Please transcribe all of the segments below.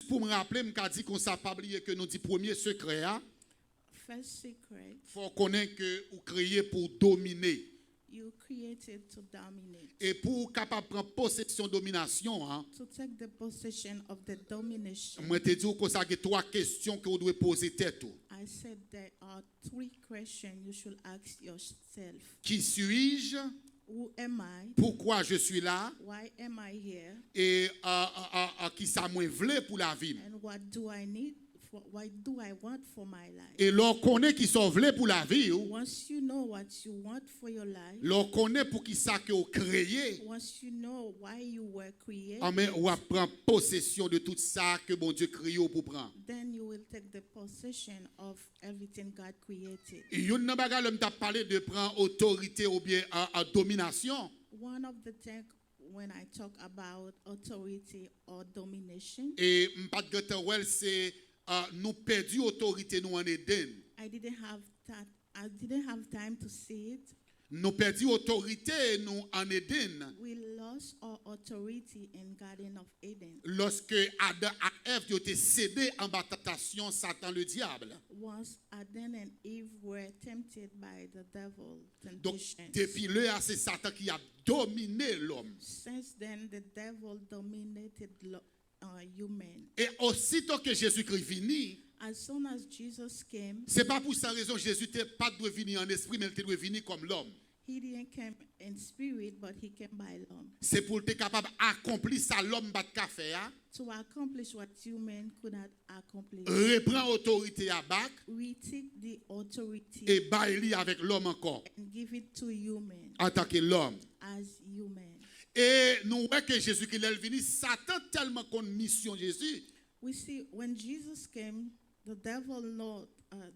juste pour me rappeler, je dis qu'on s'est pas oublié que nous dit premier secret. First secret, Faut connaître que vous créez pour dominer. you created to dominate. Et pour capable prendre possession domination, To take the possession of the domination. moi te dis que ça y a 3 questions que vous devez poser tête. I said there are 3 questions you should ask yourself. Qui suis-je? Who am I? Pourquoi je suis là? Why am I here? Et qui ça moi vle pour la vie? And what do I need? What do I want for my life? Et l'on connaît qui sont vle pour la vie. Once you know what you want for your life, L'on connaît pour qui ça que vous créez. once you know why you were created, Mais on va prendre possession de tout ça que bon Dieu créé pour prendre. then you will take the possession of everything God created. Et yon nan bagay l'homme t'a parlé de prendre autorité ou bien domination. One of the things when I talk about authority or domination, Et m'pas de gâteau c'est nous perdu autorité nous en Éden. I didn't have time to see it. Nous perdu autorité nous en Éden. We lost our authority in Garden of Eden. Lorsque Adam et Ève ont été cédés en bas tentation Satan le diable. Once Adam and Eve were tempted by the devil Donc temptation. depuis là c'est Satan qui a dominé l'homme. Since then, the devil dominated human. Et aussitôt que Jésus-Christ vini, As soon as Jesus came, c'est pas pour cette raison que Jésus n'était pas de venir en esprit, mais il devait venir comme l'homme. he didn't come in spirit, but he came by law. C'est pour être capable d'accomplir ça l'homme bat faire. To accomplish what human could not accomplish. Reprend autorité à bac We take the authority et bailler avec l'homme encore and give it to human en tant que l'homme. as human. Et nous voyons que Jésus qui est venu, Satan tellement qu'on mission Jésus. We see when Jesus came, the devil know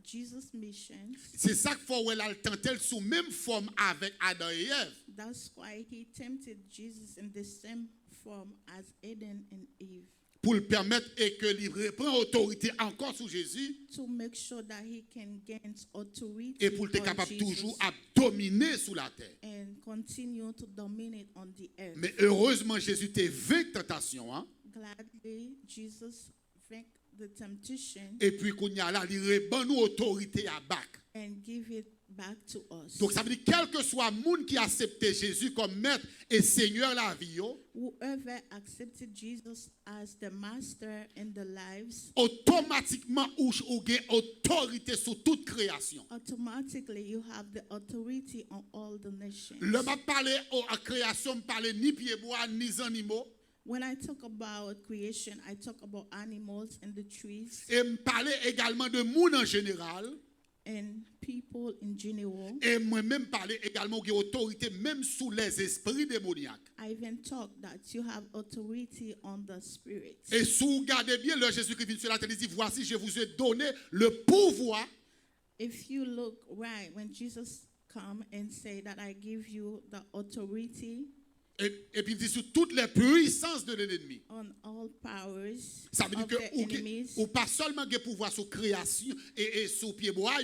Jesus' mission. C'est ça qu'il faut elle tentait sous même forme avec Adam et Ève. That's why he tempted Jesus in the same form as Adam and Eve. Pour le permettre et que il reprend autorité encore sous Jésus To make sure that he can gain authority et pour être on capable Jesus toujours à dominer sous la terre. and continue to dominate on the earth. Mais heureusement Jésus t'a vaincu tentation Gladly, Jesus thanked the temptation et puis qu'on y a là il reprend nous autorité à bac. and give it back to us. Donc ça veut dire quel que soit le monde qui a accepté Jésus comme maître et seigneur la vie, Whoever accepted Jesus as the master in the lives, automatiquement ou gain autorité sur toute création. automatically you have the authority on all the nations. Le m'a parlé à création, me parler ni pieds bois ni animaux. When I talk about creation, I talk about animals and the trees Et me parler également de monde en général. and people in general. Et moi-même parler également de autorité même sous les esprits démoniaques. I even talk that you have authority on the spirit. Et si vous regardez bien, le Jésus-Christ vient sur la terre, il dit, voici, je vous ai donné le pouvoir. If you look right, when Jesus come and say that I give you the authority Et puis il dit sur toutes les puissances de l'ennemi. on all powers Ça veut dire of que the enemies, ou pas seulement de pouvoir sur création et sur pied bois,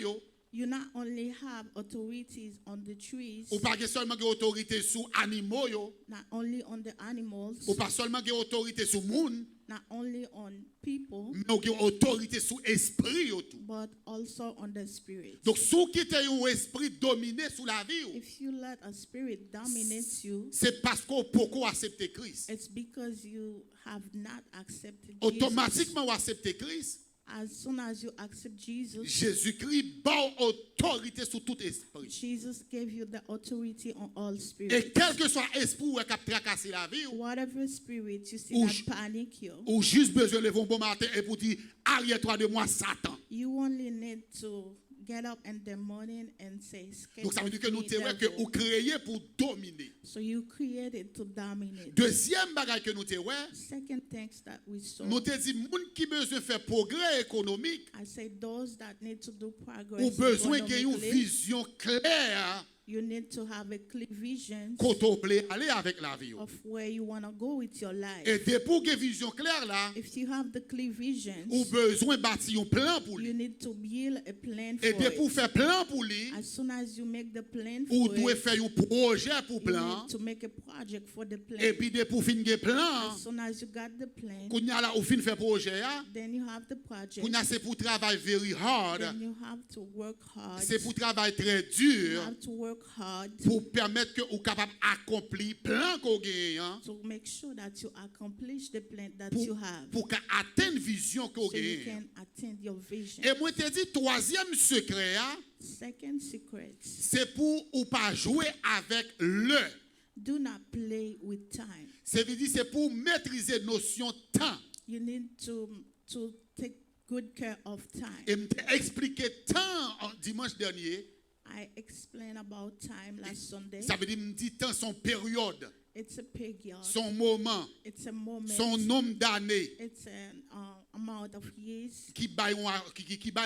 you not only have authorities on the trees, ou pas seulement de autorité sur animaux, not only on the animals, ou pas seulement de autorité sur monde, not only on people, mais de autorité sur esprit tout. but also on the spirit. Donc si vous quittez un esprit dominé sous la vie, If you let a spirit dominate you, c'est parce qu'on peut accepter Christ. it's because you have not accepted Jesus. Automatiquement vous acceptez Christ. As soon as you accept Jesus, Jésus-Christ bat autorité sur tout esprit. Jesus gave you the authority on all Et spirits. quel que soit esprit qui a tracassé la vie, Whatever spirit you see Ou- that panic you, ou juste besoin de lever un bon matin et pour dire, arrière-toi de moi, Satan. you only need to get up in the morning and say, Donc ça veut dire que nous "Escape te me, que devil." vous créez pour dominer. So you created to dominate. Deuxième bagage que nous te Second things that we saw, nous te dit, moun qui besoin faire progrès économique, I say those that need to do progress ou besoin de une economically, vision claire You need to have a clear vision Quand on peut aller avec la vie. of where you want to go with your life. Et dès pour que vision claire là, If you have the clear vision, ou besoin bâtir un plan pour you lui. need to build a plan Et for dès pour it. faire plan pour lui, As soon as you make the plan ou for doit it, faire un projet pour you plan. need to make a project for the plan. Et puis dès pour finir plan, As soon as you got the plan, qu'on y a là ou fin faire projet, then you have the project. qu'on a c'est pour travailler very hard, Then you have to work hard. c'est pour travailler très You dur have to work hard pour permettre que vous capable accomplir plan qu'on gagne, to make sure that you accomplish the plan that pour you have, pour atteindre vision qu'on so you gagne. can attain your vision. Et moi te dis troisième secret, Second secret, c'est pour ou pas jouer avec le. do not play with time. C'est pour maîtriser notion temps. You need to take good care of time. Et m'te expliqué temps en dimanche dernier. I explained about time last Sunday. Ça veut dire me dit temps son période, It's a period. son moment, It's a moment. son nombre d'années It's an amount of years qui baille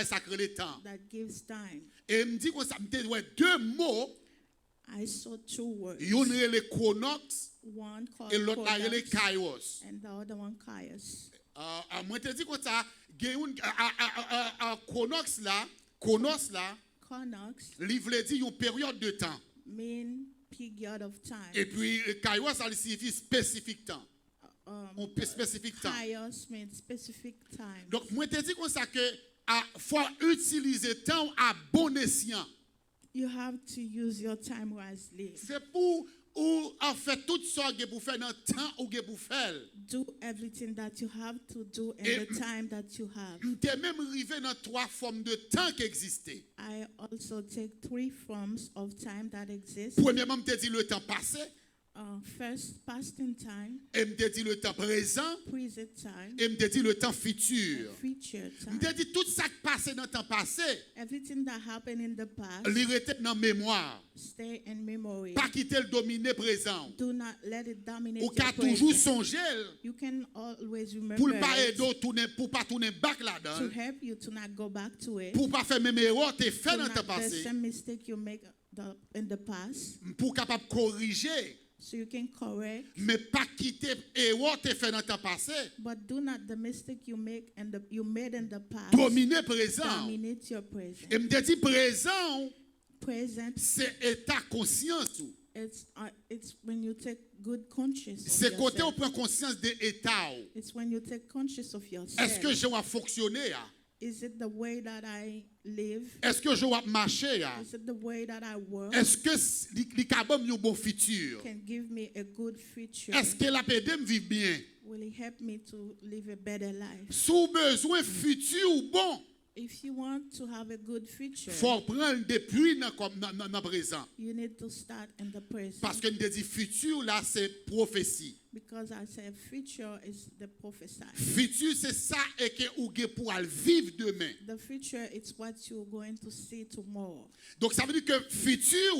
sacré le temps. that gives time. Et me dit que ça me dit ouais, deux mots, I saw two words. yon le chronox One called et l'autre là le Chronos kairos. and the other one Kairos. Moi te dit que ça gagne un chronox là, Chronos il veut dire une période de temps. mean period of time. Et puis kairos ça signifie spécifique temps. Un spécifique temps. Kairos means specific time. Donc moi te dit comme ça que faut utiliser temps à bon escient. You have to use your time wisely. C'est pour ou en fait tout ça que pour faire dans le temps ou que pour faire. Do everything that you have to do in Et the time that you have. T'es même arrivé dans trois formes de temps qui existaient. I also take three forms of time that exist. Premièrement, me dit le temps passé, First, past in time, et me dit le temps présent, present time, et me dit le temps futur. future Me time. dit tout ça qui passé dans le temps passé, Everything that happened in the past, il était dans la mémoire. stay in memory. Pas quitter le dominer présent. Do not let it dominate Ou your qu'à toujours present. songer You can always pour remember pas it, aider tourner pour pas tourner back to là-dedans, help you to not go back to it. pour pas faire même erreur t'es fait To dans le temps not the passé, same mistake you make in the past, pour capable corriger, so you can correct. mais pas quitter erreur t'es fait dans le temps passé, But do not the mistake you made in the past dominer présent. dominate your present. Et me dit présent, Present, c'est état conscience. it's when you take good conscious of C'est côté où yourself. prend conscience de état. It's when you take conscious of Est-ce que yourself. je vais fonctionner? Is it the way that I live? Est-ce que je vais marcher? Is it the way that I work? Est-ce que les cabam un bon futur? Can give me a good future? Est-ce que la PD me vivre bien? Will it help me to live a better life? Sous besoin futur bon, If you want to have a good future, faut prendre depuis dans présent. you need to start in the present. Parce que nous dit futur là c'est prophétie. Because I say future is the prophesy. Futur c'est ça et que ou pour vivre demain. The future is what you're going to see tomorrow. Donc ça veut dire que futur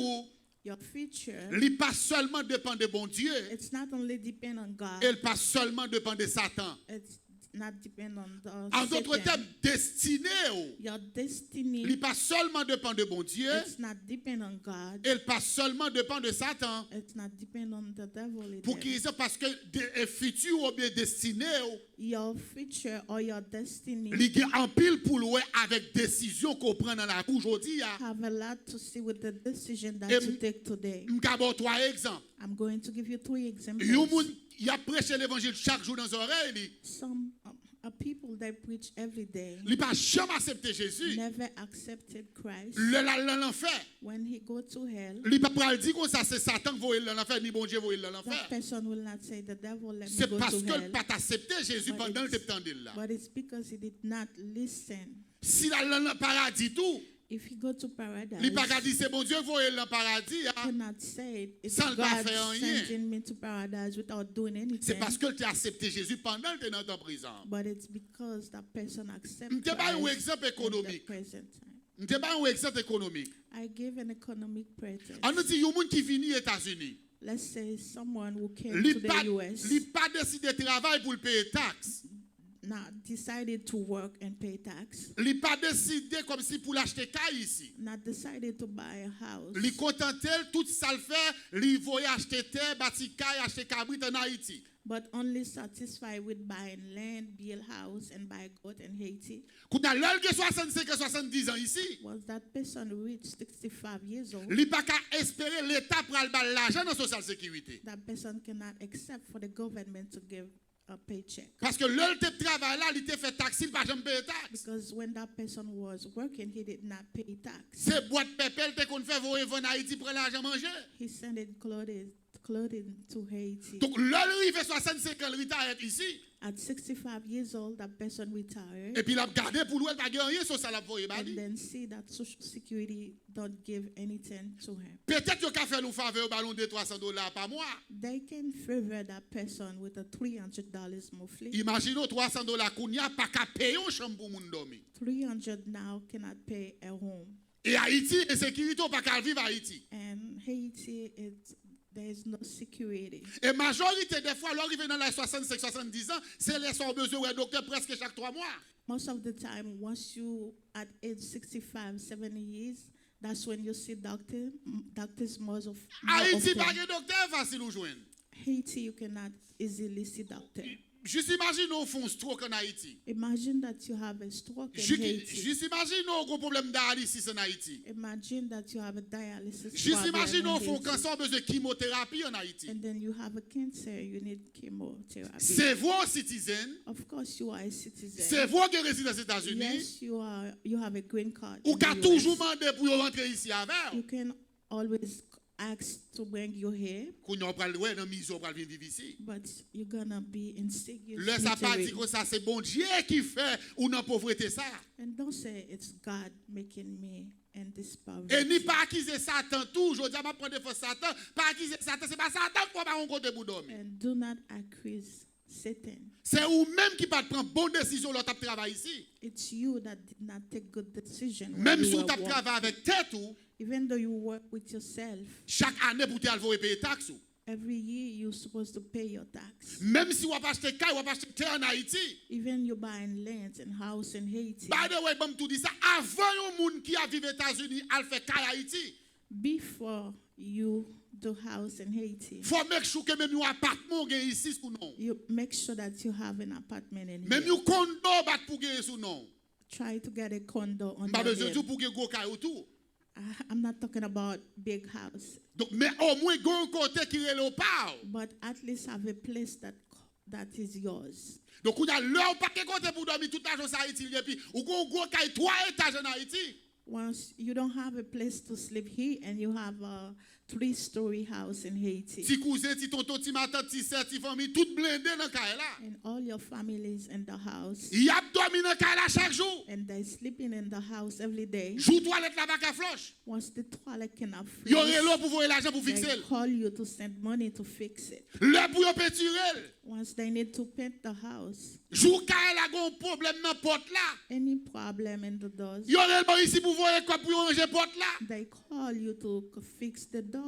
Your future, il pas seulement dépend de bon Dieu, it's not only depend on God, elle pas seulement dépend de Satan. it's not depend on the En d'autres Satan. termes, destiné, Your destiny, il pas seulement dépend de bon Dieu, it's not depend on God, elle pas seulement dépend de Satan. it's not depend on the devil. Pour qui ça parce que futur ou bien destiné, Your future or your destiny il y a en pile pour louer avec décision qu'on prend dans la vie aujourd'hui. have a lot to see with the decision that Et you take today. M'gabo trois exemples. I'm going to give you three examples. Il a prêché l'évangile chaque jour dans les oreilles. Some are people that preach every day Il n'a jamais accepté Jésus. never accepted Christ. L'enfer. When he go to hell, Il n'a pas dit que ça c'est Satan qui va l'enfer, ni bon Dieu va that l'enfer. person will not say the devil let me C'est go parce to que hell. il n'a pas accepté Jésus pendant le temps de là. But it's because he did not listen. Si il a le paradis tout, If he go to paradise, il n'a pas dit c'est bon Dieu qui va le paradis. cannot say it's Sans le pas God faire rien. sending me to paradise without doing C'est anything. parce que tu as accepté Jésus pendant que tu es dans prison. But it's because that person accepts Je te donne un Christ exemple in the économique. present time. Je te donne un exemple économique. I give an economic present. On nous dit, il y a un monde qui vient aux États-Unis. Let's say someone who came Il to the n'a US. pas décidé de travailler pour le payer taxes. not decided to work and pay tax, Il pas décidé comme si pour l'acheter caille ici. not decided to buy a house, Il contentel tout ça le fait, il voyait acheter terre, bâtir caille, acheter cabrit en Haïti. but only satisfied with buying land, build house, and buy goat in Haiti. Quand a l'œil de 65 et 70 ans ici, Was that person reached 65 years old? il pas qu'à espérer l'État pour aller l'argent dans la social sécurité. That person cannot accept for the government to give a paycheck. Parce que l'œil de travail là, il te fait taxe, il pas jamais payer taxe. Because when that person was working, he did not pay tax. C'est boîte pépelle te qu'on fait voyer en Haïti pour l'argent manger. He sent it clothing to Haiti. Donc l'œil il fait 65 ans, il retire ici. At 65 years old, that person retired. Et puis il a gardé pour lui, il pas gagné sur ça la voyer And then see that Social Security don't give anything to him. Peut-être qu'il a fait nous faveur au ballon de $300 par mois. They can favor that person with a $300 monthly. Imaginons $300 qu'on n'y a pas qu'à payer une chambre pour moun dormir. 300 now cannot pay a home. Et Haïti, insécurité, pas qu'à vivre Haïti. And Haiti, there is no security. Et majorité des fois, l'arrivée dans les 65-70 ans, c'est les sont besoin d'un docteur presque chaque 3 mois. Most of the time, once you at age 65, 70 years, that's when you see doctors more Haïti, pas often. de docteur facile ou joindre. Haiti, you cannot easily see doctor. Juste imagine au fond stroke en Haïti. Imagine that you have a stroke in Haiti. Juste imagine au gros problème dialysis en Haïti. Imagine that you have a dialysis Juste problem imagine in au fond Haiti. cancer besoin de chimiothérapie en Haïti. And then you have a cancer, you need chemotherapy. C'est vos citizens. Of course, you are a citizen. C'est vous qui résidez aux États-Unis. Yes, you have a green card. Ou in qu'a the toujours US. demandé pour rentrer ici avec. You can always ask to bring you here, Qu'on y a pas ouais dans mission pour venir vivre ici. but you're gonna be in serious Le ça pas dit misery. que ça c'est bon Dieu qui fait ou dans pauvreté ça. And don't say it's God making me in this Et ni poverty. pas accuser Satan tout. Je dis à prendre de Satan, pas accuser Satan, c'est pas Satan qui va pas côté pour dormir. And do not accuse Satan. C'est ou même qui pas prendre bonne décision l'autre travail ici. It's you that did not take good decision. when Même you si were tu travailles working. avec tête ou Even though you work with yourself, chaque année pour te payer taxe ou. every year you're supposed to pay your tax. Même si on va acheter caille, on va acheter terre en Haïti. Even you're buying lands and house in Haiti. By the way, bon tout dit ça avant un monde qui a vécu aux États-Unis, a fait caille Haïti. Before you do house in Haiti, Faut make sure que même un appartement gagne ici ou non. you make sure that you have an apartment in Même here. un condo bat pour gagner sous non. Try to get a condo on Pas besoin the de pour gagner gros caille autour. I'm not talking about big house, Donc mais au moins gon côté qui est le parle. but at least have a place that is yours. Donc on a leur pas que côté pour dormir toute l'argent en Haïti et puis ou gon gros caille 3 étages en Haïti. Once you don't have a place to sleep here and you have a 3-story house in Haiti, Ti cousin, ti tonton, ti matin, ti sœur, ti famille tout blindé dans caille là. and all your families in the house, Y a dormi dans caille là chaque jour. and they're sleeping in the house every day. Jou toilette là pas flush. Once the toilet cannot Yo flush, relo pour voir l'argent pour fixer. they call you to send money to fix it. Le pour yo peinturer. Once they need to paint the house, Jou caille là gon problème dans porte là. any problem in the doors, Yo relo ici pour voir quoi pour yo ranger porte là. they call you to fix the door.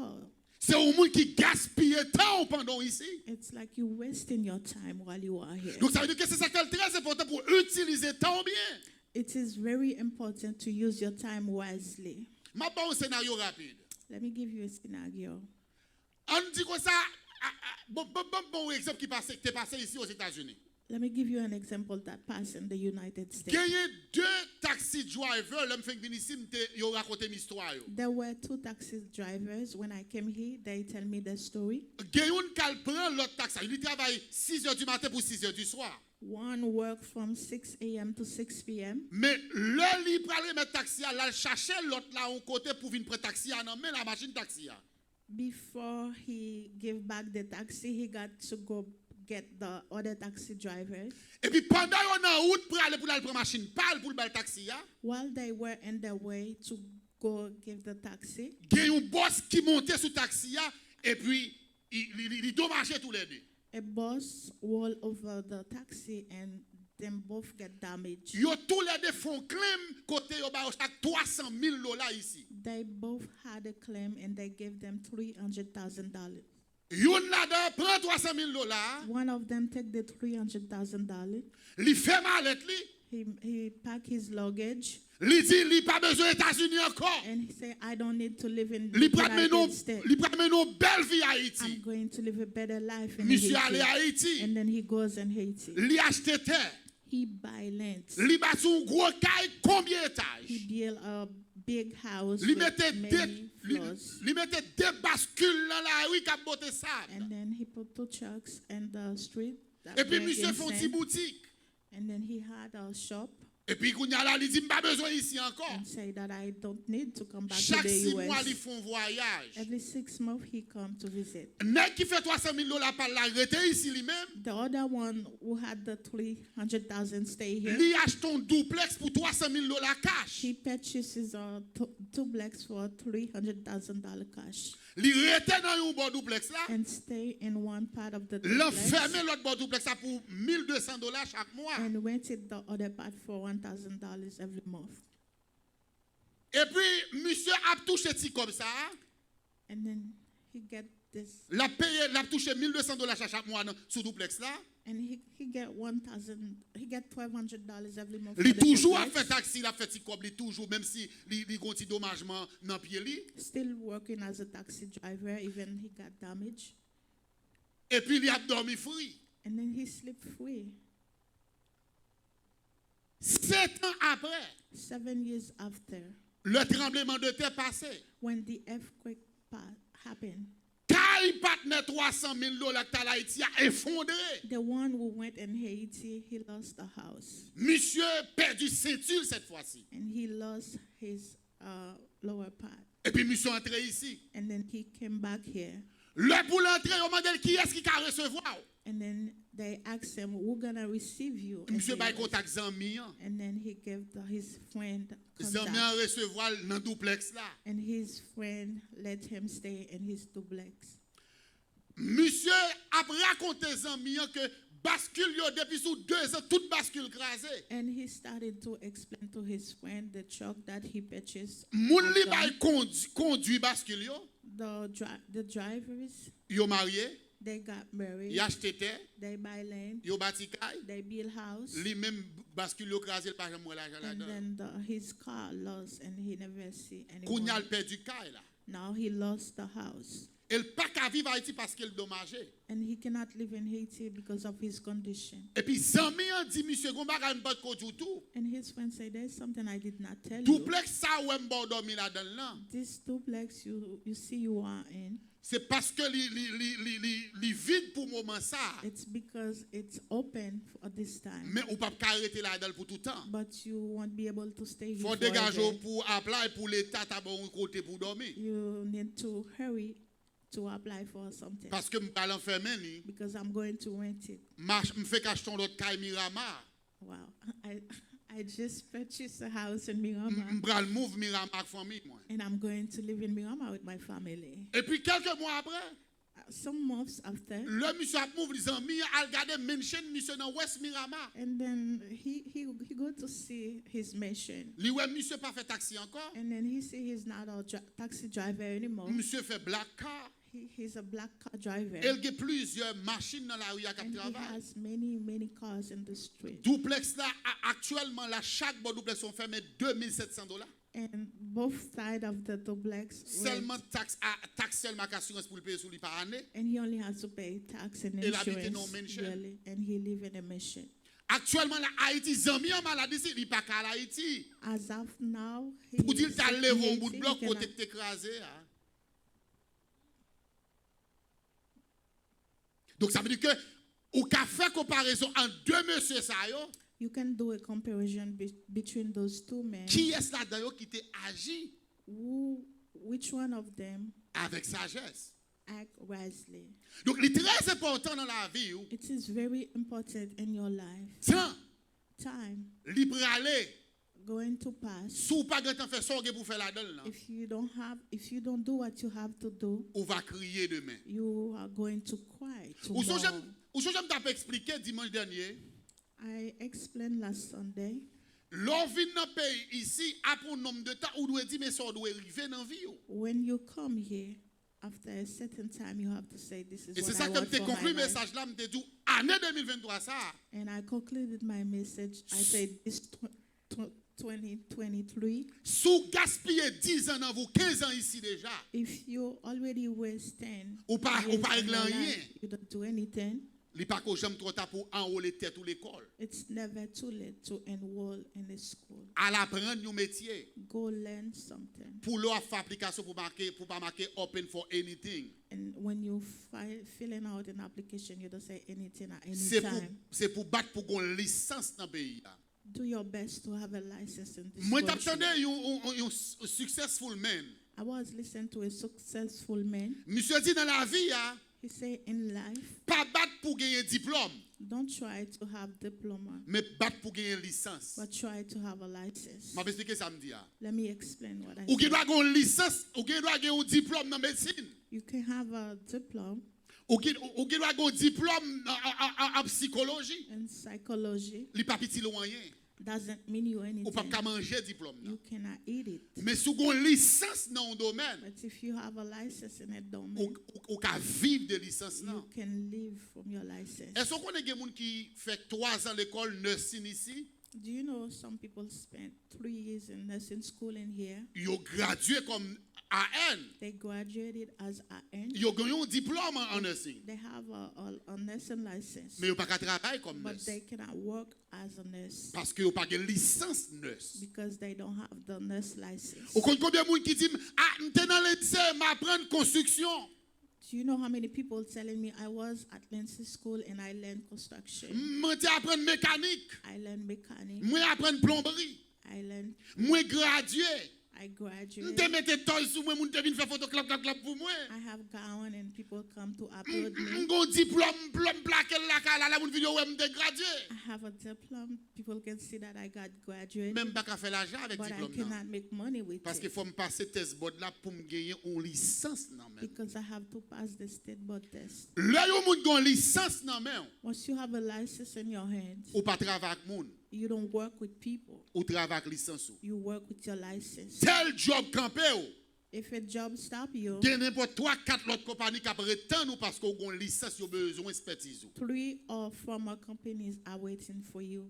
C'est un monde qui gaspille temps pendant ici. It's like you're wasting your time while you are here. Donc ça veut dire que c'est ça qui est très important pour utiliser temps bien. It is very important to use your time wisely. Ma bon un scénario rapide. Let me give you a scenario. On dit comme ça bon exemple qui t'est passé ici aux États-Unis. Let me give you an example that passed in the United States. Gagné 2 taxi drivers, l'homme fait venir ici, yo raconter une histoire yo. There were 2 taxi drivers. When I came here, they tell me the story. Gagné un qui prend l'autre taxi, il travaille 6h du matin pour 6h du soir. One worked from 6 a.m. to 6 p.m. Mais le li pral remettre taxi là chercher l'autre là un côté pour venir prendre taxi non mais la machine taxi. Before he gave back the taxi, he got to go get the other taxi drivers. Et puis pendant on en route pour aller pour la prendre machine parle pour le taxi While they were in their way to go give the taxi, gagné un boss qui montait sur taxi et puis il dommageait tous les deux. a bus rolled over the taxi and them both get damaged. Yo tous les deux font claim côté yo ba chaque $300,000 ici. They both had a claim and they gave them $300,000. Yon là-dedans prend $300,000. One of them take the $300,000. Li fait malette li. He pack his luggage Li dit li pas besoin États-Unis encore. and he say, I don't need to live in the Li pral United menon States. li pral menon belle vie à I'm Haïti. going to live a better life in Monsieur allé à Haiti. Haïti. And then he goes in Haiti. Li achete terre. He buy land. Li bâti un gros caille combien He étages? built a big house Li with mette many floors. li mette deux bascules dans la rue qui botte sable. And then he put 2 trucks in the street. that Et puis bring monsieur in font sand. une boutique. And then he had a shop Et puis kounya la li dit pas besoin ici encore. and say that I don't need to come back to Chaque the 6 mois li US. font voyage. Every 6 months he come to visit. Nèg qui fait $300,000 par la rete ici lui-même. The other one who had the 300,000 stay here. Li achète un duplex pour $300,000 cash. He purchases a duplex for $300,000 cash Li rete dans un bon duplex là. and stay in one part of the L'enfermer duplex l'autre bon duplex là pour $1,200 chaque mois. and rented the other part for $1,000 every month. Et puis monsieur a touché ti comme ça. And then he get this, La paye, la touché $1,200 chaque mois sous duplex là. and he get $1,200 every month. Li for the toujours a duplex. fait taxi, la fait ti comme li toujours même si li gonti dommagement dans pied li. Still working as a taxi driver, even he got damaged. Et puis il a dormi free. And then he sleep free. 7 ans après, 7 years after, le tremblement de terre passé. when the earthquake happened, Kay patne $300,000 que Haïti a effondré. the one who went in Haiti, he lost the house. Monsieur perdu ceinture cette fois-ci. And he lost his lower part. Et puis monsieur entré ici. And then he came back here. Le pour l'entrée, on m'a dit qui est-ce qui va recevoir? And then they asked him, we're going to receive you. And Monsieur he bay was- contact Zami. and then he gave his friend Zami contact. recevoir dans duplex là. And his friend let him stay in his duplex. Monsieur a raconté Zami que bascule yo depuis sous 2 ans toute bascule crasée. And he started to explain to his friend the truck that he purchased. Moun li was bay gone. conduit bascule yo. The drivers, Yo marié, they got married. y achete terre, They buy land. yo bâti kay. They build house. Li même bascule yo crasé le pas jamais l'argent And là-dedans. then his car lost and he never see Kounya anyone. l perdu kay là. Now he lost the house. Elle pas qu'à vivre à Haïti parce qu'elle dommagé. And he cannot live in Haiti because of his condition. Et puis Zami a dit monsieur gon bagay m'pa kontou tout. And his friend said, there's something I did not tell you. Duplex ça ou m'ba dormi là-dedans là. This duplex you see you are in, C'est parce que li vide pour moment ça. it's because it's open for this time. Mais ou pas arrêter là-dedans pour tout temps. But you won't be able to stay here Faut forever. dégager pour apply pour l'état à bon côté pour dormir. You need to hurry to apply for something Parce que m'pa l'enfermer ni. because I'm going to rent it. M'fait qu'acheter l'autre caille Miramar. Wow. I just purchased a house in Miramar M'bral move Miramar famille moi. and I'm going to live in Miramar with my family. Et puis quelques mois après, Some months after, le monsieur a move les amis a regardé mansion monsieur dans West Miramar. and then he go to see his mission. Li ouais monsieur pas fait taxi encore. And then he see he's not a taxi driver anymore. Monsieur fait black car. He's a black car driver. Il y a plusieurs machines dans la rue à And he travail. has many cars in the street. Duplex là actuellement là chaque bon duplex sont fermés $2,700. And both sides of the duplex Seulement rent. taxe seulement assurance pour le payer sur lui par année. And he only has to pay tax and Il habite dans insurance mansion. yearly. And he live in a mission. Actuellement là Haïti zami en maladie ici, il pas qu'à Haïti. As of now, he Pour dire is t'as in levé un Haiti, bout de he bloc cannot- côté que t'écrasé. Donc ça veut dire que ou qu'a fait comparaison entre deux messieurs ça yo, You can do a comparison between those two men. qui est là-dedans yo qui t'a agi Which one of them avec sagesse. act wisely? Donc il est très important dans la vie ou It is very important in your life. temps Time libre aller going to pass. sous pas grand temps faire sorgue pour faire la donne là. If you don't do what you have to do, On va crier demain. you are going to cry Ou tomorrow. j'aime t'as expliqué dimanche dernier. I explained last Sunday. L'on vient dans le pays ici, après un nombre de temps, on doit dire, mais ça doit arriver dans la vie. When you come here, After a certain time, you have to say, this is Et c'est what ça I que want je for my conclu le life. message là, je dit année 2023 ça. And I concluded my message. I said, this 2023, Sous gaspiller 10 ans dans vous, 15 ans ici déjà. if you already waste 10 Ou pas years régler in your rien. life, you don't do anything, Il pas qu'au jamais trop tard pour enrôler tête ou l'école. it's never too late to enroll in a school. À l'apprendre un métier. Go learn something. Pour leur faire application pour pas marquer open for anything. And when you filling out an application, you don't say anything at any time. C'est pour battre pour une licence dans le pays. Do your best to have a license in this Moi country. t'attendais un successful man. I was listening to a successful man. Monsieur dit dans la vie, He said, in life, pas battre pour gagner un diplôme, don't try to have diploma, mais battre pour gagner une licence. but try to have a license. Je vais expliquer ça me dit. Let me explain what I Ou qui said. doit avoir une licence, ou qui doit avoir un diplôme dans la médecine. You can have a diploma Ou qui doit avoir un diplôme en psychologie. in psychology. Il pas petit loin rien. Doesn't mean you Ou pas anything. qu'à manger diplôme. You cannot eat it. Mais si vous avez une licence dans un domaine, But if you have a license in a domain, ou qu'à vivre de licence you non. can live from your license. Est-ce qu'on connaît des gens qui fait 3 ans l'école nursing ici? Do you know some people spent 3 years in nursing school in here? Ils ont gradué comme AN. They graduated as AN. Ils ont gagné un diplôme en nursing. They have a nursing license, Mais ils n'ont pas qu'à travailler comme but nurse. they cannot work as a nurse Parce qu'ils n'ont pas de licence nurse. because they don't have the nurse license. Ou combien de gens qui disent, ah, je suis dans le lycée, m'apprendre construction. Do you know how many people telling me I was at Lindsay School and I learned construction? Moi, apprendre mécanique. I learned mechanic. Moi, apprendre plomberie. I learned. Moi, gradué. I Je graduated. te mette toile sur moi, je te viens faire photo clap pour moi. I have gown and people come to applaud me. J'ai un diplôme, plaqué là, mon vidéo, je suis gradué. I have a diploma. People can see that I got graduated, Même pas qu'à faire l'argent avec but I diplôme. cannot make money with Parce qu'il it faut me passer test board là pour me gagner une licence. Non, mais. because I have to pass the state board test. Là, il y a une licence. Non, mais. Once you have a license in your hands, Ou pas travailler avec moun. you don't work with people. Ou travailler avec licence. You work with your license. Tel job campé ou. If a job stop you, Il y a n'importe 3-4 autres compagnies qui prétendent ou parce qu'on a une licence, ils ont besoin d'expertise. 3 or 4 more companies are waiting for you.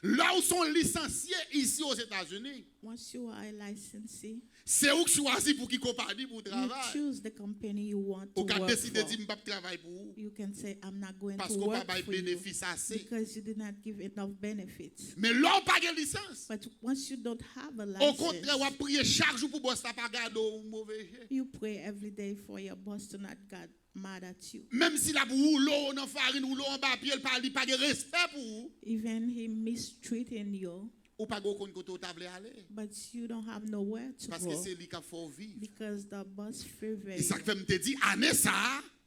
Là où sont licenciés ici aux États-Unis, Once you are a licensee, c'est où que choisis pour qui compagnie pour you travailler. choose the company you want to Ou quand work décider de for. dire je ne vais pas travailler pour vous You can say, I'm not going parce to qu'on n'a work pas de for you bénéfices assez. because you did not give enough benefits. Mais là, on n'a pas de licence. But once you don't have a Au contraire, on va license, prier chaque jour pour boss pas garder au mauvais jeu. you pray every day for your boss to not get mad at you. Même si la rouleau dans farine, rouleau en papier, il pas de respect pour vous. Even he mistreating you, Ou pas de côté où table aller. but you don't have nowhere to Parce que go c'est lui qui faut vivre. because the boss favor Et ça you. fait me te dire, année ça,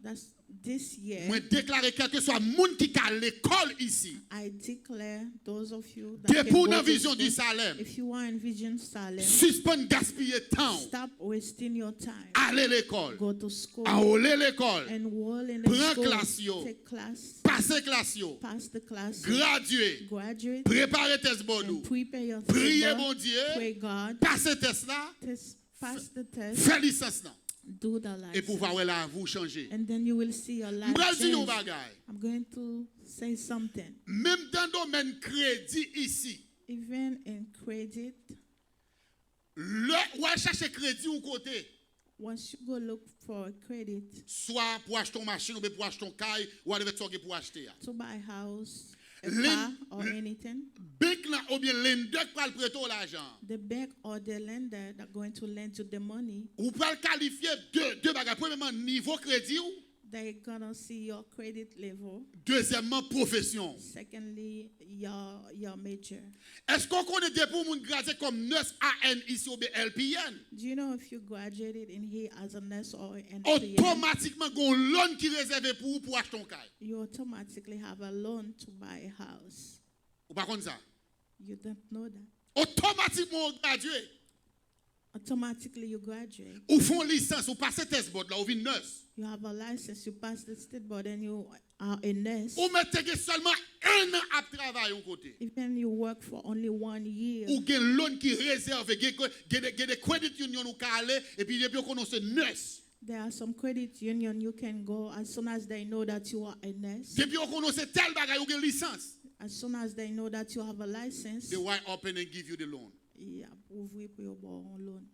That's this year. moi déclarer quel que soit monde qui a l'école ici. I declare those of you that can Depuis go dans to vision school, du Salem, if you are in Vision Salem, suspend gaspiller temps, stop wasting your time. aller l'école, Go to school. enrôler l'école, Enroll in Prends the school. classe yo. Take class. passer classe yo, Pass the class. graduer, Graduate. préparer test boardou, And prepare your prier test. bon Dieu, Pray God. passer test là, Pass the test. faire licence là, Do the et pour license. voir là vous changer. And then you will see your life M'bral di yon change. bagay. I'm going to say something. Même dans le domaine crédit ici, Even in credit, le ou chercher crédit ou côté, once you go look for credit soit pour acheter une machine ou bien pour acheter un caille ou aller pour acheter. to buy a house, a Len- car, or anything, Bank là ou bien lender pour le prêter l'argent. the bank or the lender that are going to lend you the money, Ou pour le qualifier deux bagages. Premièrement, niveau crédit ou they're gonna see your credit level. deuxièmement, profession. Secondly, your major. Est-ce qu'on connaît des pour moun gradué comme nurse AN ici ou bien LPN? Do you know if you graduated in here as a nurse or an Automatiquement, il y a un loan qui est réservé pour vous pour acheter un caille. you automatically have a loan to buy a house. Ou pas comme ça? You don't know that. Automatiquement, on gradué. Automatically you graduate. Ou font licence, ou passez test board là, ou vin nurse. You have a license, you pass the state board, and you are a nurse. Ou mettez seulement un an à travailler au côté. Even you work for only 1 year, Ou gen loan qui réserve, gen des credit union ou ka aller, et puis depuis on connaît nurse. There are some credit union you can go as soon as they know that you are a nurse. Depuis on connaît tel bagay ou gen licence. As soon as they know that you have a license. They wide open and give you the loan. Yeah, ouvrir pour your loan.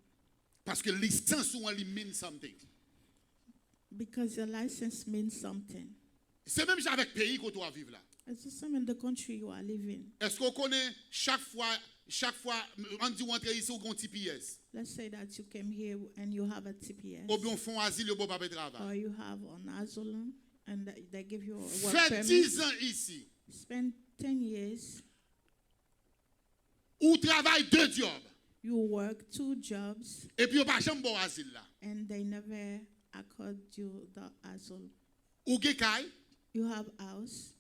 Parce que licence ou li mean something. Because your license means something. C'est même avec pays qu'on doit vivre là. It's the same in the country you are living. Est-ce qu'on connaît chaque fois on dit on entre ici ou gon TPS? Let's say that you came here and you have a TPS. Ou bien font asile yo bon pas travail. Or you have an asylum and they give you a work Fait permit. 10 ans ici. Spend 10 years. Ou travaille 2 jobs. You work 2 jobs. Et puis on pas jamais bon asile là. And they never accord you the asylum. Ou gen kay, You have house.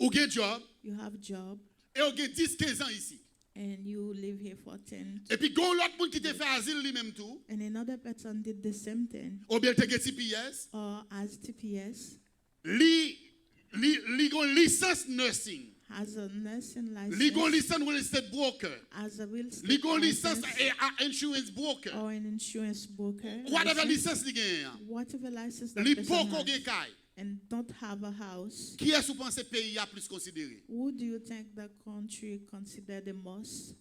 ou gen job, You have job. et ou gen 10-15 ans ici. And you live here for 10. Et puis gon l'autre monde qui te fait asile lui même tout. And another person did the same thing. Ou bien te gen TPS. Or as TPS. Li gon licence nursing. Has a nursing license. Li gon licence real estate broker. As a real estate Li gon licence license, insurance broker. or an insurance broker. Whatever license, licence li gen. whatever license that Li person poko has, gen kay. and don't have a house. Qui est-ce que vous pensez pays a plus considéré? Who do you think the country consider the most?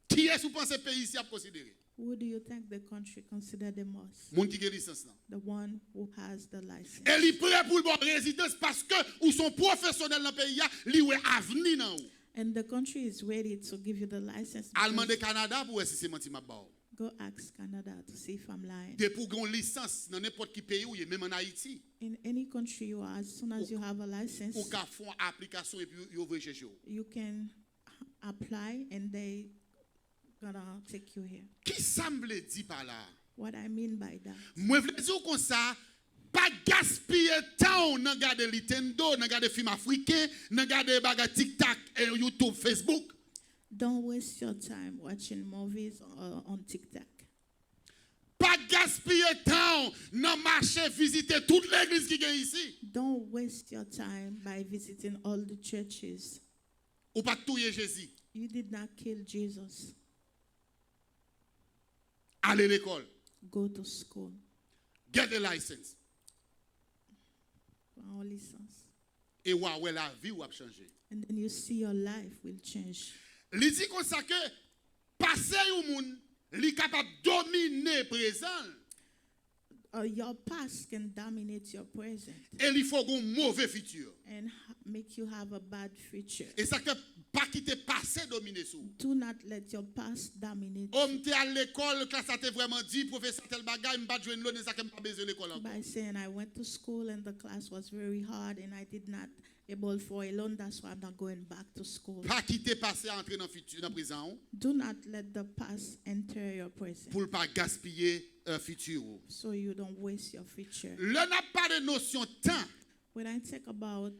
Qui est-ce que vous pensez pays ici a considéré? Who do you think the country consider the most? Moun qui gen licence là. The one who has the license. Et li prêt pour le bon résidence parce que ou son professionnel dans le pays a li wè avenir nan ou. And the country is ready to give you the license. Allemand de Canada pour si c'est menti m'a ba. Go ask Canada to see if I'm lying. De pour gon licence dans n'importe qui pays ou même en Haïti. In any country you are, as soon as you have a license, Ou ka font application et puis yo vè chercher ou. you can apply and they gonna take you here. Qui semble dit par là? What I mean by that, Moi vle dire comme ça, pas gaspiller temps nan gade Nintendo, nan gade film africain, nan gade baga TikTok et YouTube, Facebook. don't waste your time watching movies on TikTok. Pas gaspiller temps nan marché visiter toute l'église qui est ici. Don't waste your time by visiting all the churches. Ou pas touyer Jésus. You did not kill Jesus. Aller l'école. Go to school. Get a license. Our license. Et ouais la vie ou a changé. And then you see your life will change. Li dit comme ça que passer ou moun li capable dominer présent Your past can dominate your present et il faut un mauvais futur. and make you have a bad future. Et ça que pas quitter passé dominer sous. Do not let your past dominate Homme t'es à l'école, classe ça t'est vraiment dit professeur tel bagay m'pas joindre l'autre ça que m'pas besoin l'école encore. by saying I went to school and the class was very hard and I did not able for a loan. That's why I'm not going back to school. Pas quitter passé entrer dans futur dans présent Do not let the past enter your present pour pas gaspiller futur. so you don't waste your future. Là n'a pas de notion temps. When I talk about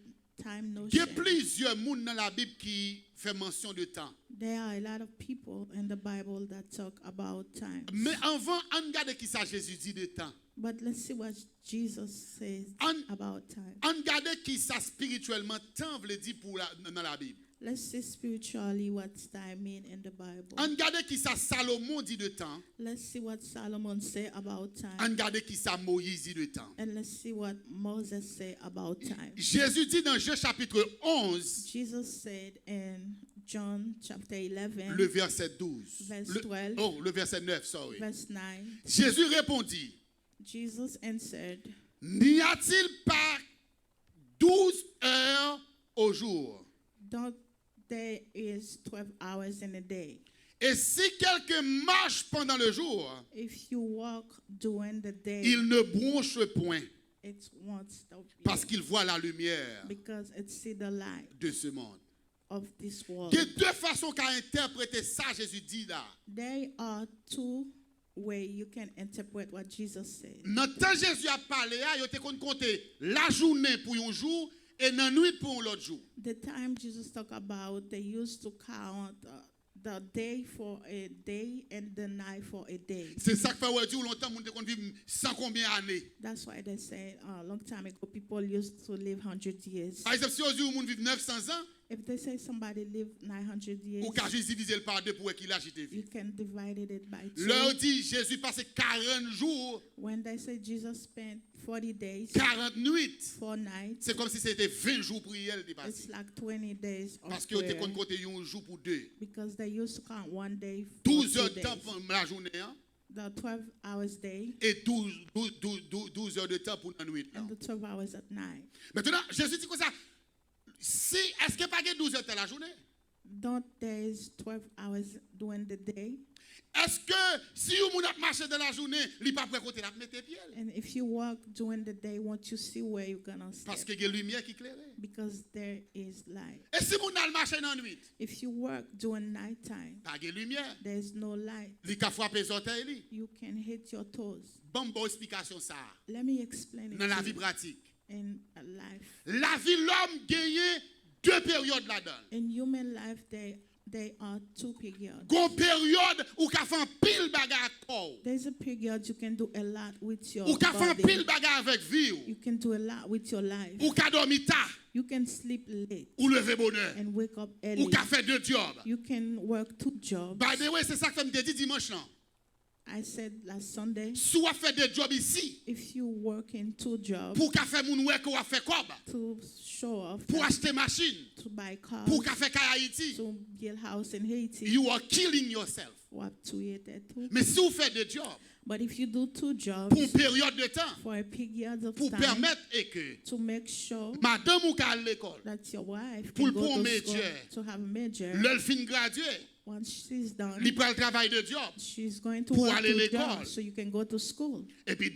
time Il y a notion, plusieurs monde dans la Bible qui fait mention de temps. there are a lot of people in the Bible that talk about time. Mais avant on regarde qui ça Jésus dit de temps. But let's see what Jesus says On- about time. On regarde qui ça spirituellement temps veut dire pour dans la Bible. Let's see spiritually what time mean in the Bible. On regarde qui ça Salomon dit de temps. Let's see what Solomon say about time. On regarde qui ça Moïse dit de temps. And let's see what Moses say about time. Jésus dit dans Jean chapitre 11, Jesus said in John chapter 11, le verset 12. Verse Le, 12. le verset 9, sorry. verse 9, Jésus répondit, Jesus answered, n'y a-t-il pas 12 heures au jour? "Don't there is 12 hours in a day? Et si quelqu'un marche pendant le jour, If you walk during the day, il ne bronche point it won't stop you parce qu'il voit la lumière because it see the light de ce monde. of this world." Il y a deux façons qu'à interpréter ça, Jésus dit là. There are two ways you can interpret what Jesus said. Dans le temps Jésus a parlé, il a compté la journée pour un jour et la nuit pour l'autre jour. The time Jesus talked about, they used to count the day for a day and the night for a day. C'est ça que fait ouais, longtemps monde qu'on vit sans combien d'années. That's why they say a long time ago people used to live 100 years. Par exemple, si on dit monde vit 900 ans, If they say somebody lived 900 years, ou qu'à juste diviser le par deux pour qu'il a acheté you vivre. can divide it by 2. Leur dit Jésus passé 40 jours, When they say Jesus spent 40 days, 40 nuits. 4 nights, C'est comme si c'était 20 jours prière de it's passé. like 20 days of Parce que tu prayer. comptes compter un jour pour deux. Because they used to count 1 day for 12 2 heures de days. temps pour la journée hein, The 12 hours day et 12 heures de temps pour la nuit. là. and the 12 hours at night. Maintenant, Jésus dit comme ça. Est-ce que pas 12 heures de la journée? Don't days 12 hours during the day? Est-ce que si vous a marché dans la journée, il pas prêt côté la mettre pied? And if you walk during the day, won't you see where you're gonna Parce step? qu'il y a lumière qui éclaire. Because there is light. Et si vous a marché dans la nuit, If you work during nighttime, pas de lumière, there's no light. il a frappé les orteils. You can hit your toes. Bonne explication ça. Let me explain it Dans la to vie you pratique. in a life. La vie l'homme gagne 2 périodes là-dedans. In human life, they are 2 periods. Gon période où ka fait pile bagarre corps. There's a period you can do a lot with your Ou ka fait body. pile bagarre avec vie. You can do a lot with your life. Ou ka dormi tard. You can sleep late Ou lever bonheur. and wake up Ou early. ka fait 2 jobs. You can work 2 jobs. By the way, c'est ça que me dit dimanche là. I said last Sunday, Soit fait 2 jobs ici. if you work in 2 jobs Pour ka fait moun wè ko a fait kob. to show off, Pour acheter machine. to buy cars, Pour ka fait kay Haïti. to build house in Haiti, You are killing yourself. you have to eat that too. Mais si vous faites 2 jobs But if you do 2 jobs pour une période de temps, for a period of pour time permettre et que to make sure madame ou ka à l'école, that your wife Pour can go le to major. school, to have a major, l'elle fin gradué, once she's done, il prend le travail de job. she's going to pour work aller 2 l'école. jobs so you can go to school. Et puis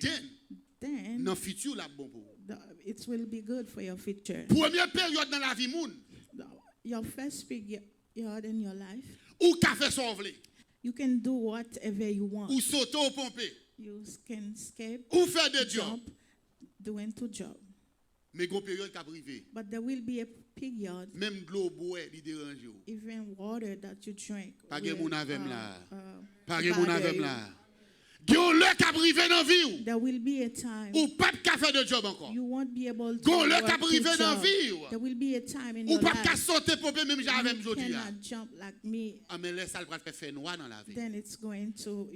Then dans le futur la bon pour. it will be good for your future. Première période dans la vie moun, Your first period in your life, ou ka fait son vle, you can do whatever you want. ou sauter au pomper, You can escape, ou faire des jobs. jump, doing 2 jobs. Mais gon période ka privé. But there will be a period, Même de l'eau boire, li dérange ou. even water that you drink. Pas gen will, moun avem là. Pas bother gen moun avem you. là. Gon le ka privé dans vie ou. There will be a time Ou pas ka fait de job encore. you won't be able to Gon le work ka 2 privé dans jobs. vie ou. There will be a time in Ou your pas ka life sauter pomper même j'avais you jodi a. cannot jump like me. Ah mais laisse ça le faire noir dans la vie. Then it's going to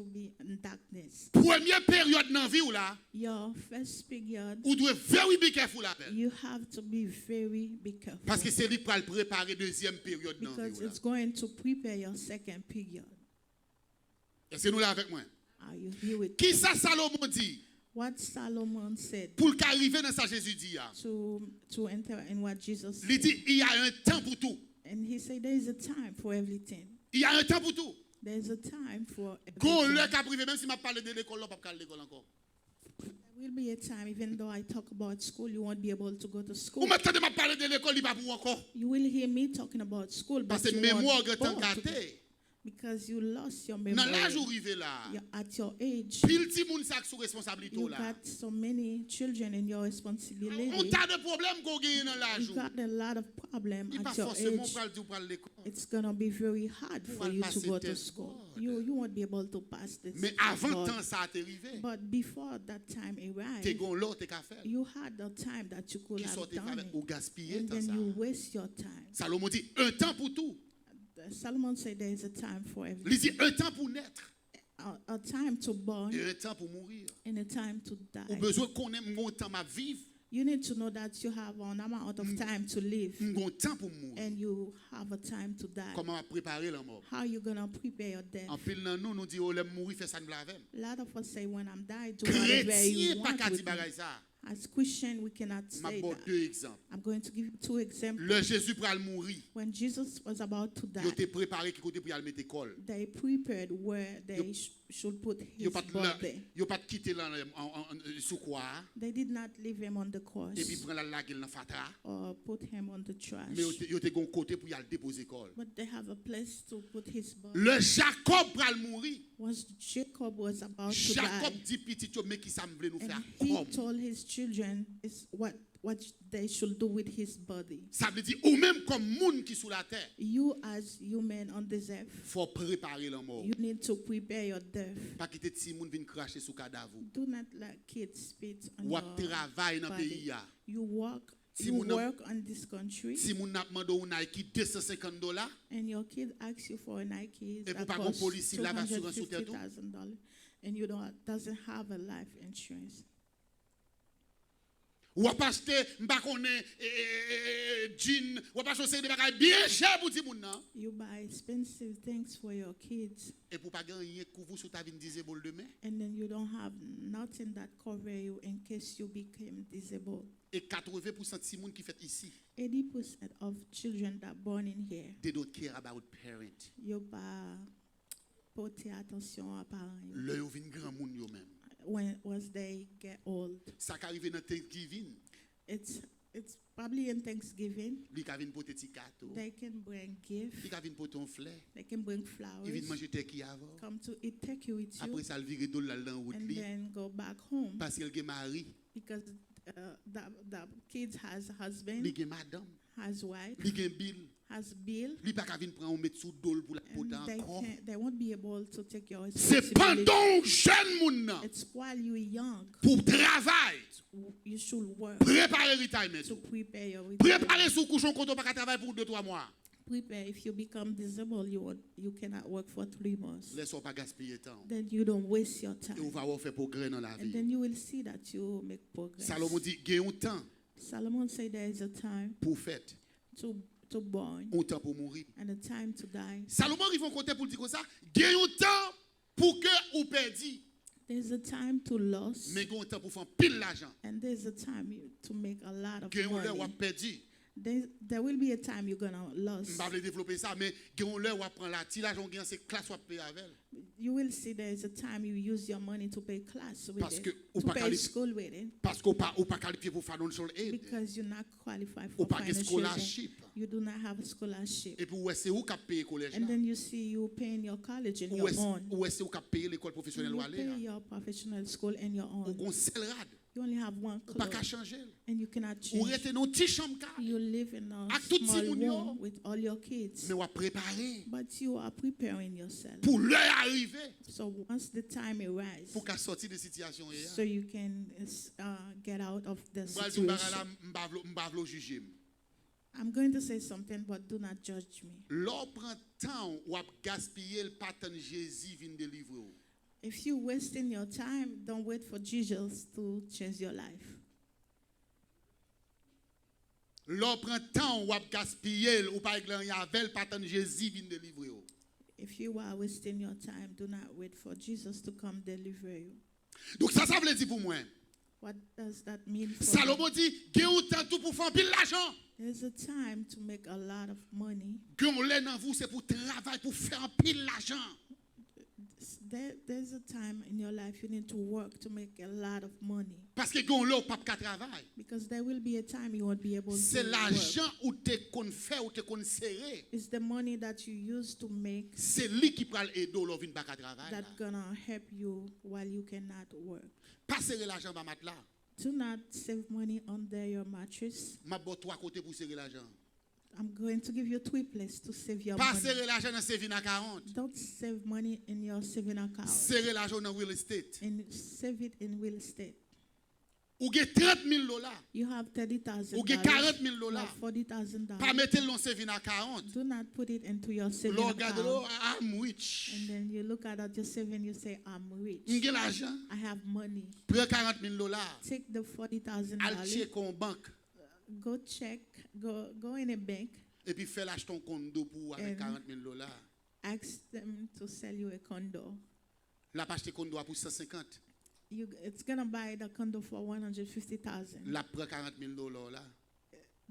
be in darkness. Première période dans vie ou là, Your first period, ou doit very be careful la peine. you have to be very careful. Parce que c'est lui pour préparer deuxième période dans vie Because ou là. it's going to prepare your second period. Est-ce que nous là avec moi? Are you here with Qui me? ça Salomon dit What Solomon said pour qu'arriver dans ça Jésus dit a. to enter in what Jesus Il said. dit il y a un temps pour tout. And he said there is a time for everything. Il y a un temps pour tout. There is a time for Gon everything. le ka privé même si m'a parlé de l'école là pas parler de l'école encore. There will be a time, even though I talk about school, you won't be able to go to Ou school. maintenant m'a parler de l'école il pas pour encore. You will hear me talking about school, Parce but que you mémoire won't que go temps to gâté. because you lost your Dans l'âge où memory. arrivé là. At your age, Pile ti moun sak sous responsabilité you là. got so many children in your On responsibility. tas de problèmes qu'on gagne dans l'âge. You got a lot of problems Il pas at your forcément age. pral dire pour l'école. It's gonna be very hard Pour for aller you to passer go to test school. board. You won't be able to pass this. Mais test avant board. temps ça a arrivé. But before that time T'es arrived, gon l'autre qu'a fait. you had the time that you could Qui have sortait done avec it, ou gaspiller and temps then ça. you waste your time. Salomon dit un temps pour tout. Solomon said there is a time for Il everything. dit un temps pour naître A time to born et un temps pour mourir. and a time to Ou die. besoin qu'on ait mon temps à vivre, You need to know that you have an amount of time to live mon temps pour mourir. and you have a time to die. Comment préparer la mort? How you gonna prepare your death? En pile dans nous dit oh l'aime mourir fait ça nous l'avem. A lot of us say when I'm dying, do whatever Chrétien you pas want qu'à dire with me. bagay ça. As Christian, we cannot M'a say bon that. 2 exemples. I'm going to give you 2 examples. Le Jésus pral mourir. When Jesus was about to Il die, était préparé qui côté pour y aller mettre école. they prepared where they should put his Yo pas body. yo pas quitter là sous quoi They did not leave him on the cross et puis prend la laguel dans fatra. or put him on the trash, Mais yo te gon côté pour y aller déposer école. but they have a place to put his body. Le Jacob pral mourir. Was Jacob was about to Jacob die, dit petit yo mais qui ça me veut nous and faire he comme. told his children is what they should do with his body. Ça veut dire ou même comme monde qui sous la terre, You as human on this earth, faut préparer la mort. you need to prepare your death. Pas quitter ti moun vinn cracher sous cadavre. Do not let kids spit on Ou your travail dans body. pays ya. You work You work on this country, Si moun n'a demandé un Nike $250, and your kid asks you for a Nike Et that pour pas qu'on costs police là va assurance sous tête tout. $250, and you doesn't have a life insurance. Ou pas acheter m'pa connait jean, ou pas acheter des bagages bien cher pour ti moun nan. You buy expensive things for your kids, Et pour pas gagner couvre sous ta vin disabled demain. and then you don't have nothing that cover you in case you became disabled. Et 80% de ces moun qui fait ici, 80% of children that born in here, they don't care about parent. you pas porter attention à parents yo. Le yo vin grand moun yo même. Once they get old. Ça qui arrive dans Thanksgiving, It's probably in Thanksgiving. li ka vin pote ti gâteau, They can bring gifts. li ka vin pote un fleur, They can bring il flowers. vin manger turkey avant. Come to eat turkey with you, Après ça le vire dans la route and li then go back home parce qu'il gen mari, because the kids has husband, li gen madame, has wife, li gen bill, has bill, li pa ka vin prendre un mettre sous dol pour la pote and encore. they won't be able to take your C'est responsibility. pendant jeune moun nan It's while you're young. pour travail, You should work préparer retirement. to prepare your Préparer retirement. sous couchon quand on pas travailler pour 2-3 mois. Prepare. If you become disabled, you cannot work for 3 months. Laisse pas gaspiller temps. Then you don't waste your Et on time, va avoir fait progrès dans la and vie. then you will see that you make progress. Salomon dit gagne un temps Solomon said there is a time pour fête, to born un temps pour mourir. and a time to die. Salomon il faut compter pour dire comme ça, gagne un temps pour que ou perdi, There's a time to lose, mais gagne un temps pour faire pile l'argent. and there's a time to make a lot of Gagne un l'heure ou money. perdi. There will be a time you're gonna lose. Je vais pas développer ça, mais gagne un l'heure ou prend la ti l'argent gagne c'est classe ou payer avec. You will see there's a time you use your money to pay class with Parce que it, ou to pas pay qualifié, school with it, parce qu'on pas qualifié pour financial aid. because you're not qualified Ou for pas de financial aid. scholarship. You do not have a scholarship. Et puis où est-ce ou cap payer collège And là? then you see you paying your college in Ou your own. est-ce ou cap payer l'école professionnelle ou You aller? pay your professional school in your Ou own. gon sel rad, You only have one ou pas qu'à clothes, changer. and you cannot Ou change. rester dans une petite chambre car, You live in a Ak tout small ti moun yo. room with all your kids, mais ou préparer but you are preparing yourself. pour l'heure arriver So once the time arrives, pour qu'à sortir de situation so you can get out of the M'bral di m'bara la situation. m'bavlo juger. I'm going to say something, but do not judge me. L'on prend temps ou ap gaspiller le patin Jésus vient délivrer ou. If you're wasting your time, don't wait for Jesus to change your life. L'on prend temps ou ap gaspiller ou par exemple y avait le patin Jésus vient délivrer ou. If you are wasting your time, do not wait for Jesus to come deliver you. Donc ça veut dire pour moi. What does that mean for you? Salomon dit, gagne un temps tout pour faire pile l'argent. There's a time to make a lot of money. Gagne l'aide dans vous c'est pour travailler pour faire pile l'argent. There's a time in your life you need to work to make a lot of money. Parce que gagne là pas qu'à travailler. Because there will be a time you won't be able C'est to l'argent work. ou te kon fait ou te kon serré. It's the money that you use to make C'est lui qui pral aider ou vinn pas qu'à travailler. that's gonna help you while you cannot work. Pas serrer l'argent dans matelas. Do not save money under your mattress. M'a bon trois côtés pour serrer l'argent. I'm going to give you 3 places to save your Pas money. serrer l'argent dans saving account. Don't save money in your saving account. Serrer l'argent dans real estate. And save it in real estate. Ou gen $30,000. You have $30,000. Ou gen $40,000. Like $40,000. Pas mettre dans saving account. Do not put it into your saving L'on regarde account. I'm rich. And then you look at your saving, you say, I'm rich. M'gen l'argent. I have money. Prends $40,000. Take the $40,000. Al check en banque. Go check. Go in a bank. Et puis fais l'acheter un condo pour avec $40,000. Ask them to sell you a condo. La pas acheter condo pour 150. It's gonna buy the condo for $150,000. La prend $40,000 là.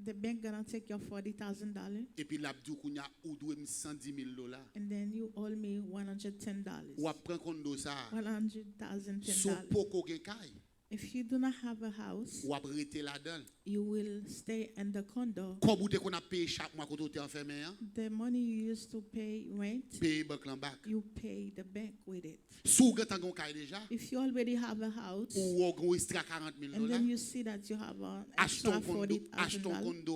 The bank gonna take your $40,000, Et puis la dit kounya ou doit $110,000. and then you owe me $110. Ou prend condo ça. $100,000 Sou $10. poko gen kay. If you do not have a house, Ou rete là-dedans. you will stay in the condo. Comme ou te qu'on a payé chaque mois quand tu es enfermé, hein? The money you used to pay rent, Paye banque en bac. you pay the bank with it. Sou gen tan gon kay déjà. If you already have a house, Ou gon extra $40,000. and then you see that you have an Acheton extra condo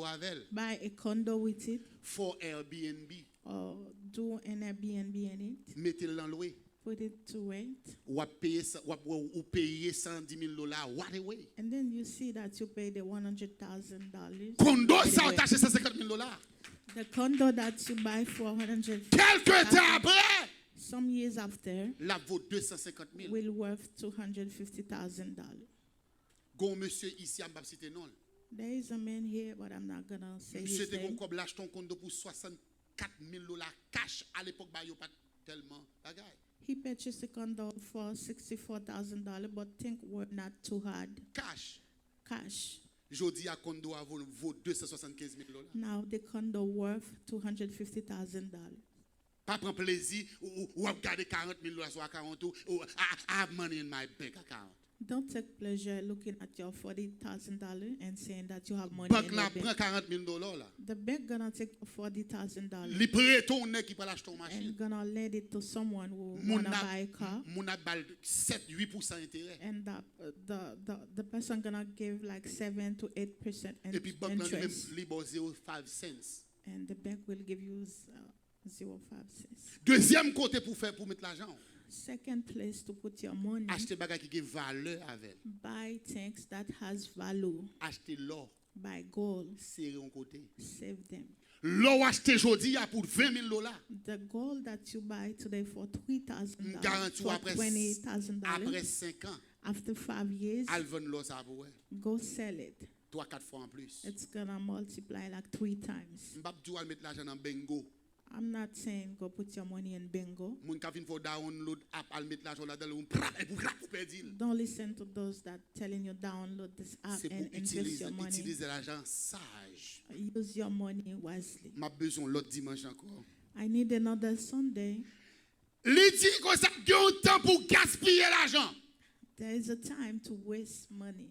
$40,000, avec. buy a condo with it, For Airbnb. or do an Airbnb in it, Mettez-le dans louer. put it to rent, ou payer $110,000 what away. and then you see that you pay the $100,000. Condo right ça away. attaché $150,000. The condo that you buy for 100, Quelques temps après, some years after, la vaut 250,000. will worth $250,000. Gon monsieur ici, je ne citer non. There is a man here, but I'm not gonna say Monsieur his te name. comme l'acheter un condo pour $64,000 cash à l'époque bah yo pas tellement bagay. He purchased a condo for $64,000, but think we're not too hard. Cash. Cash. Jodi a condo a vaut $275,000. Now the condo worth $250,000. Pas prendre plaisir ou regarder $40,000 sur account ou I have money in my bank account. Don't take pleasure looking at your $40,000 and saying that you have money Banque in la your prend bank. $40,000 là. The bank gonna take $40,000 Li prête ton nèg qui peut l'acheter une machine. and gonna let it to someone who Moun wanna na buy a car, moun na bal 7-8% intérêt. and the person gonna give like 7 to 8% Et puis banque là même interest, li bon 0.5 cents. and the bank will give you 0.5 cents. Deuxième côté pour mettre l'argent. Second place to put your money, Acheter bagay qui gagne valeur avec. buy things that has value, Acheter l'or, buy gold, serrer un côté. save them. L'or acheté jodi a pour $20,000. The gold that you buy today for $3,000, Garantie for après $20,000, 5 ans, after 5 years, al vend l'or ça pour go sell it. 3-4 fois en plus. It's gonna multiply like 3 times. M'pa dou al mettre l'argent dans bingo. I'm not saying go put your money in bingo. Moun ka vinn for download app al mettre l'argent là-dedans ou pour perdre. Don't listen to those that telling you download this app C'est and pour invest your money. utiliser l'argent sage. Use your money wisely. M'a besoin l'autre dimanche encore. I need another Sunday. Li dit comme ça, il y a un temps pour gaspiller l'argent. There is a time to waste money.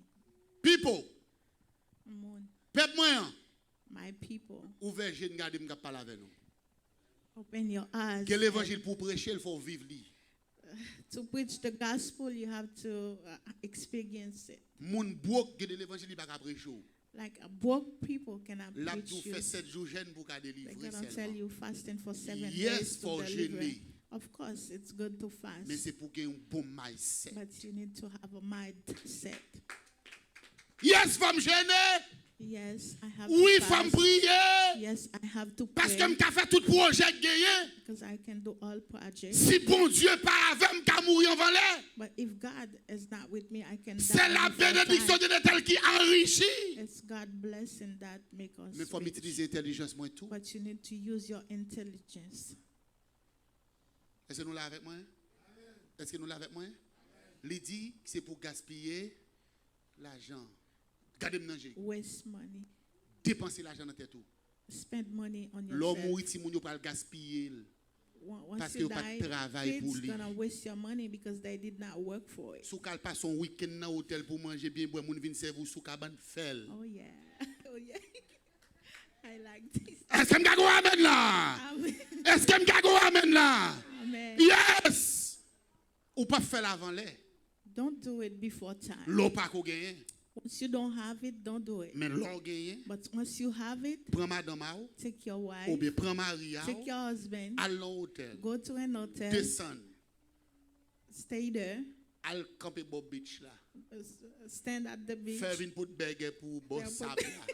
People, Moon, peuple moyen, my people, ouvert jeune garder m'ka parler avec nous. open your eyes. Que l'évangile pour prêcher, il faut vivre li. To preach the gospel, you have to experience it. Moun broke que de l'évangile il pas ka prêcher. Like broke people cannot L'a preach tout you. fait 7 jours jeune pour ka They're délivrer gonna tell seulement. you fasting for 7 Yes, days to for deliver. jeûner. Of course, it's good to Mais fast, c'est pour qu'il y ait un bon mindset. but you need to have a mindset. Yes, femme gênée. Yes, I have Oui, to femme fast. prier. Yes, I have to Parce que pray m'ka fait tout projet gagné. because I can do all projects. Si bon Dieu pas avec m'ka mourir en valeur. But if God is not with me, I can C'est die la before bénédiction time. de l'Éternel qui enrichit. It's God blessing that make us Mais il faut rich. utiliser l'intelligence moins tout. But you need to use your intelligence. Est-ce que nous l'avons avec moi? Est-ce que nous l'avons avec moi? Il dit que c'est pour gaspiller l'argent. Gardez manger. Waste money. Dépenser l'argent dans tête tout. Spend money on L'homme yourself. mourit si moun yo pral gaspiller. Once Parce que you vous pas de die, travail pour kids lui. gonna waste your money because they did not work for it. Sou kal passe son week-end dans hôtel pour manger bien boire moun vinn servou sou cabane fel. Oh yeah, oh yeah. I like this. Est-ce que m'ka go amen là? Amen. Est-ce que m'ka go amen là? Amen. Yes! Ou pas faire avant l'air. Don't do it before time. L'eau pas ko gagner. Once you don't have it, don't do it. Mais l'eau gagner. But once you have it, Prends madame a ou take your ou wife, bien prends mari a take ou your husband, al dans hôtel. go to an hotel, Descend. stay there, Al camper Bob Beach là. stand at the beach, Faire une pote burger pour boss Yeah, sable put- là.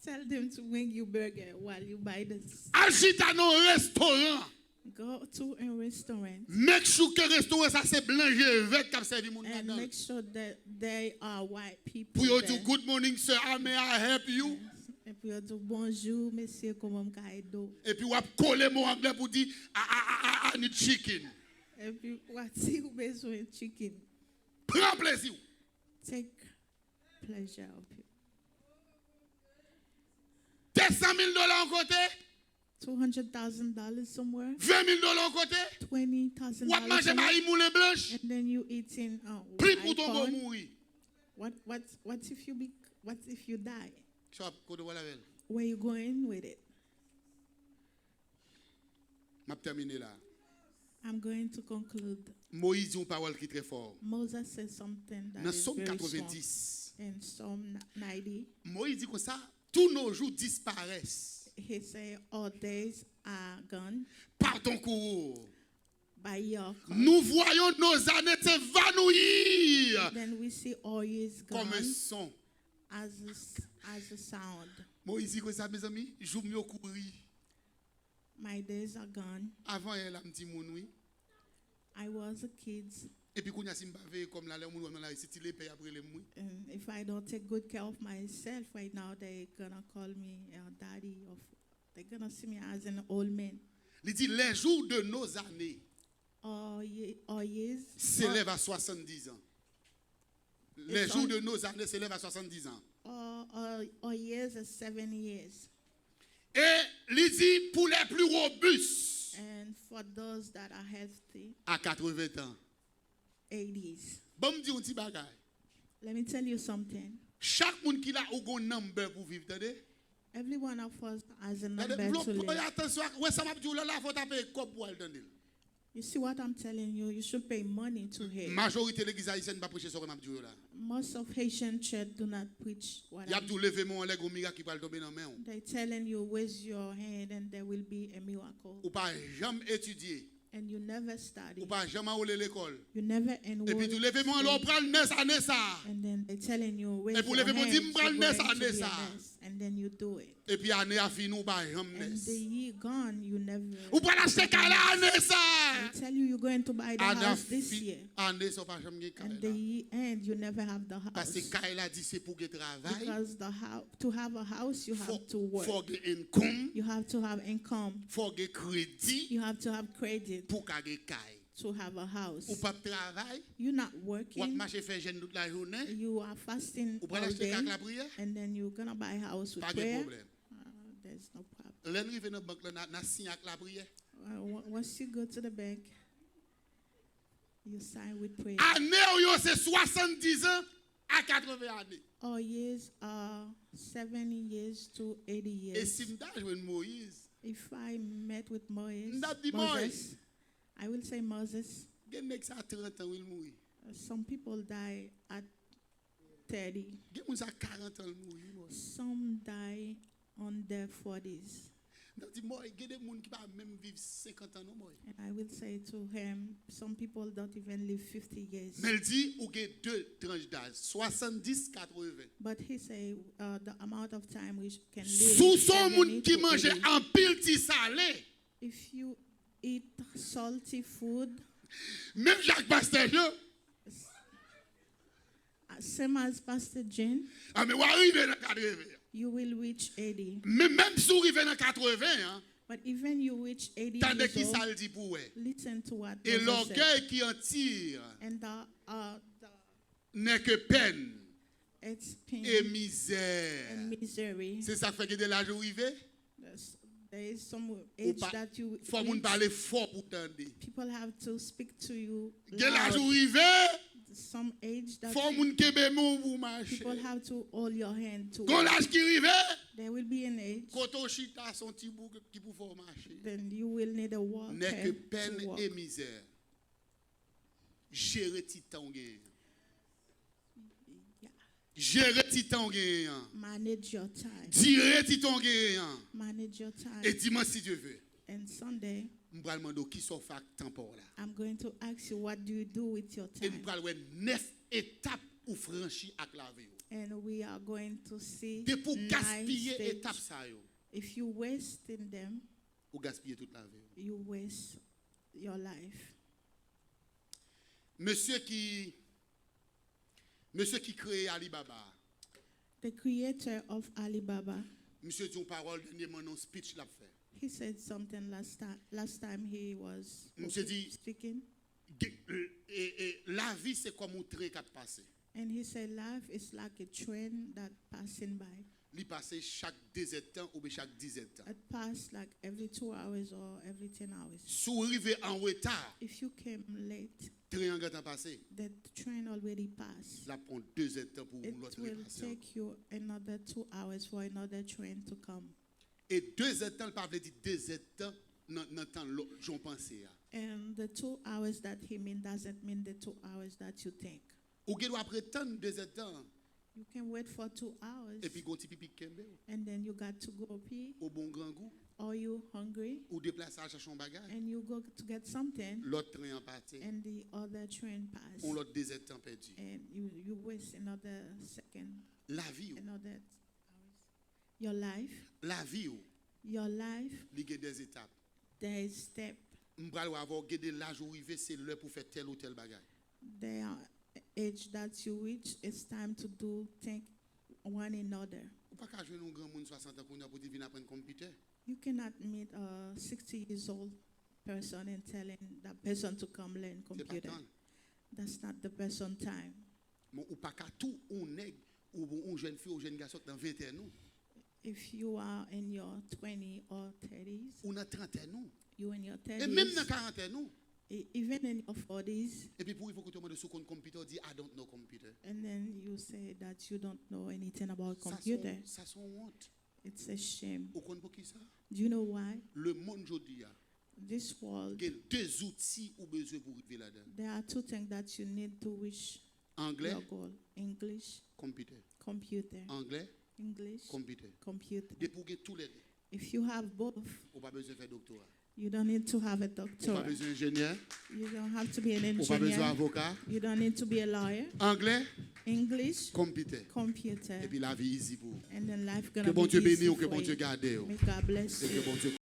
tell them to bring you burger while you buy this. Agita dans restaurant. Go to a restaurant Make sure que restaurant ça c'est blanc vert qui a servi moun and là. make sure that they are white people. Pour yo there. do good morning sir, how may I help you? Et puis, on dit bonjour, monsieur, comment vous allez? Et puis, on va coller mon anglais pour dire, I need chicken. Et puis, si vous avez besoin de chicken, Prends plaisir. take pleasure of it. $200,000 en côté, $200,000 somewhere, $20,000 en côté. $20,000 Ou à manger somewhere, maï moulin blanche. and then you eating Prix pour ton bon icon. mourir. What if you die? Chop, côté voilà avec. Where you going with it? M'a terminé là. I'm going to conclude. Moïse dit une parole qui est très fort. Moses said something that Dans is Somme very strong 90, in Psalm 90. Moïse dit comme ça, tous nos jours disparaissent. he said, all days are gone par ton cours. by your cause. Nous voyons nos années s'évanouir Then we see all years gone comme un son. as a sound. Moïse dit que ça, mes amis, joue mieux courir. My days are gone. Avant, elle a un petit moun, oui. I was a kid, Et puis, quand il y a simba comme la l'air, moun, là, c'est il paye après les mouilles. and if I don't take good care of myself right now, they're gonna call me a daddy, or they're gonna see me as an old man. Il dit les jours de nos années All years s'élèvent à 70 ans. Les jours de nos années s'élèvent à 70 ans. all years is 7 years. Et il dit pour les plus robustes And for those that are healthy, à 80 ans. 80s. Bon, me dit un petit bagay. Let me tell you something. Chaque monde qui a un number pour vivre, attendez. Every one of us has a number Attendez, to live. attention, ouais, ça m'a dit là, faut taper cop pour attendre. You see what I'm telling you? You should pay money to hear. Majorité de l'église haïtienne va prêcher sur m'a dit là. Most of Haitian church do not preach what Il y a tout lever mon leg au miracle qui va tomber dans main. they're telling you. Raise your hand and there will be a miracle. Ou pas jamais étudier. And you never study. Ou pas jamais aller à l'école. You never Et enroll. puis tout lever mon l'on prend le ça. And then they're telling you, raise Et pour your lever mon hand dit, to m'bral go nez into à be nez a ça. nurse. And then you do it. Et puis année a fini ou pas jamais And the nez. year gone, you never. Ou pas l'acheter kala année ça. They tell you you're going to buy the house this year. Année ça pas jamais And kala. the year end, you never have the Parce que house. kala dit c'est pour que travail. Because to have a house, you have to work. Faut que income. You have to have income. Faut que crédit You have to have credit pour que kaya. to have a house. Ou pas travail. You're not Ou working. marcher faire jeûne toute la journée. You are fasting Ou pas all l'acheter day. avec la prière. And then you're going to buy a house with Pas de prayer. problème. There's no problem. L'ennemi vient dans banque là n'a signé avec la prière. Once you go to the bank, you sign with prayer. Année où c'est 70 ans à 80 années. All years are 70 years to 80 Et years. si m'ta joué Moïse, If I met with Moses, m'ta dit Moses, I will say Moses. gen nek sa 30 ans will mourir. Some people die at 30. Gen moun sa 40 ans mourir. Some die on their 40s. M'ta dit moi gen des moun qui pa même vivre 50 ans non moi. And I will say to him, some people don't even live 50 years. Mais il dit ou gen deux tranches d'âge, 70 80. But he say the amount of time we can live. Sous son 70 moun qui to mange 80. en pile ti salé. If you eat salty food, Même Jacques Pasteur yo, same as Pastor Jane, ah mais ou arrive dans 80. you will reach 80. Même si vous arrivez dans 80 hein, But even you reach 80 tandis years qui old, ça le dit pour ouais. listen to what Et Moses said. l'orgueil qui en tire And n'est que peine it's pain et misère. and misery. C'est ça qui fait que de l'âge arrivé. There is some age pas- that you Faut moun reach. parler fort pour tendre. People have to speak to you De l'âge loud. arrivé, Some age that faut moun kebe moun pour marcher. people have to hold your hand to. Quand l'âge qui arrivé, There will be an age, quand on chita son petit bout qui pour faire marcher. then you will need a walker N'est que peine to walk. et misère. Gérer titan gain. Yeah. Gérer titan gain. Manage your time. Dire titan gain. Manage your time. Et dimanche si Dieu veut. And Sunday, M'bral mando qui sont fait tempor là. I'm going to ask you, what do you do with your Et time? m'bral ouais 9 étapes ou franchi ak la vie. And we are going to see De pour 9 gaspiller stages. étape ça yo. If you waste in them, Ou gaspiller toute la vie. you waste your life. Monsieur qui crée Alibaba. The creator of Alibaba, Monsieur dit une parole dernièrement non speech l'a fait. he said something last time he was Monsieur dit speaking. La vie c'est comme un train qui a passé. And he said life is like a train that passing by. Il passe chaque 2 ans ou bien chaque 10 ans. It pass like every 2 hours or every 10 hours. Si vous arrivez en retard, If you came late, train en passé. the train already passed. Ça prend 2 ans pour It l'autre will passer. take you another 2 hours for another train to come. Et 2 ans, le pape dit 2 ans dans le temps j'en pensais. And the 2 hours that he mean doesn't mean the 2 hours that you think. Ou doit prétendre 2 ans You can wait for 2 hours. Et puis, go ti pipi kembe. And then you got to go pee. Au bon grand goût. Or you hungry. Ou déplacer à chercher un bagage. And you go to get something. L'autre train en partie. And the other train pass. On l'autre désert temps perdu. And you waste another second. La vie. Another hours. Your life. La vie. Your life. Il y a des étapes. There is step. M'bral avoir gardé l'âge où arrivé, c'est l'heure pour faire tel ou tel bagage. There are age that you reach. It's time to do think one another. Ou pas qu'à jouer un grand monde 60 ans pour venir apprendre computer. You cannot meet a 60 years old person and telling that person to come learn computer. That's not the person time. Ou pas qu'à tout on nèg ou une jeune fille ou jeune garçon dans 20 ans. If you are in your 20 or 30s, ou dans 30 ans. you in your 30s, Et même dans 40 ans. Even in your 40s, Et puis pour il faut que tu demandes sur compte computer, dit I don't know computer. and then you say that you don't know anything about computer. Ça son honte. It's a shame. Ou connaît pour qui ça? Do you know why? Le monde aujourd'hui a This world, il y a deux outils ou besoin pour arriver là-dedans. there are 2 things that you need to reach Anglais, your goal. English, computer. computer. Anglais, English, computer. computer. Et pour tous les deux, If you have both, on pas besoin de faire doctorat. you don't need to have a On pas doctorate. besoin d'ingénieur. You don't have to be an On pas besoin engineer. d'avocat. You don't need to be a lawyer. Anglais, English, computer. computer. Et puis la vie easy pour vous. And then life Que gonna bon be Dieu easy bénisse ou que for bon Dieu you. garde. May God bless Et que you. bon Dieu